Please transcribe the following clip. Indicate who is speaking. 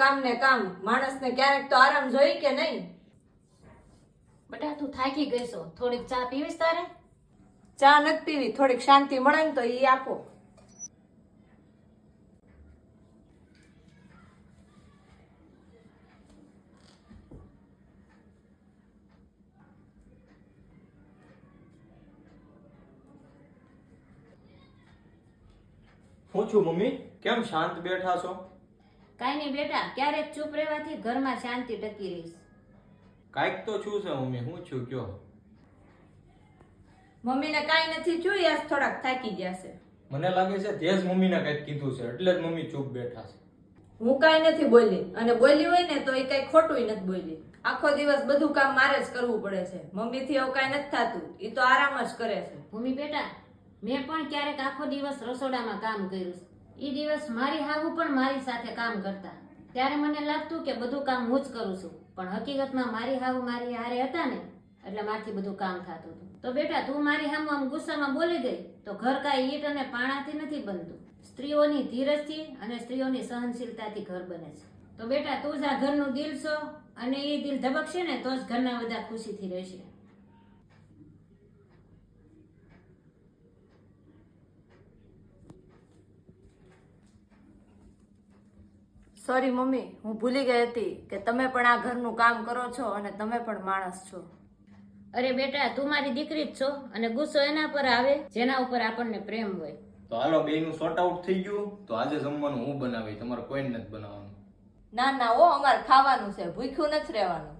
Speaker 1: કામ ને કામ. માણસને ક્યારેક તો આરામ જોઈ કે નહીં?
Speaker 2: બેટા તું થાકી ગઈ છો, થોડીક ચા પીવીશ તારે?
Speaker 1: ચા નથી પીવી, થોડીક શાંતિ મળે ને તો ઈ આપો.
Speaker 3: હું છું મમ્મી, કેમ શાંત બેઠા છો?
Speaker 2: કાંઈ નહીં બેટા, ક્યારેક ચૂપ રહેવાથી ઘરમાં શાંતિ ટકી રહીશ.
Speaker 3: કાંઈક તો છું છે મમ્મી, હું છું કયો?
Speaker 1: મમ્મીને કાંઈ નથી જોઈ, આજ થોડાક થાકી ગયા છે.
Speaker 3: મને લાગે છે તે જ મમ્મીને કંઈક કીધું છે એટલે જ મમ્મી ચૂપ બેઠા છે.
Speaker 1: હું કાંઈ નથી બોલી, અને બોલી હોય ને તો એ કઈ ખોટું નથી બોલી. આખો દિવસ બધું કામ મારે જ કરવું પડે છે. મમ્મીથી એવું કાંઈ નથી થતું, એ તો આરામ જ કરે છે.
Speaker 2: ભૂમિ બેટા, મેં પણ ક્યારેક આખો દિવસ રસોડામાં કામ કર્યું છે. એ દિવસ મારી હાહુ પણ મારી સાથે કામ કરતા, ત્યારે મને લાગતું કે બધું કામ હું જ કરું છું, પણ હકીકતમાં મારી હાહુ મારી હારે હતા ને એટલે મારથી બધું કામ થતું હતું. તો બેટા તું મારી સામે આમ ગુસ્સામાં બોલી ગઈ તો ઘર કાંઈ ઈંટ અને પાણાથી નથી બનતું. સ્ત્રીઓની ધીરજથી અને સ્ત્રીઓની સહનશીલતાથી ઘર બને છે. તો બેટા તું જ આ ઘરનું દિલ છો, અને એ દિલ ધબકશે ને તો જ ઘરના બધા ખુશીથી રહેશે.
Speaker 1: સોરી મમ્મી, હું ભૂલી ગઈ હતી કે તમે પણ આ ઘરનું કામ કરો છો અને તમે પણ માણસ છો.
Speaker 2: અરે બેટા તું મારી દીકરી જ છો, અને ગુસ્સો એના પર આવે જેના ઉપર આપણને પ્રેમ હોય.
Speaker 3: તો હાલો બેયનું સોર્ટ આઉટ થઈ ગયું, તો આજે જમવાનું હું બનાવી, તમારે કોઈને નથી બનાવવાનું.
Speaker 1: ના ના ઓ, અમારે ખાવાનું છે, ભૂખ્યું નથી રહેવાનું.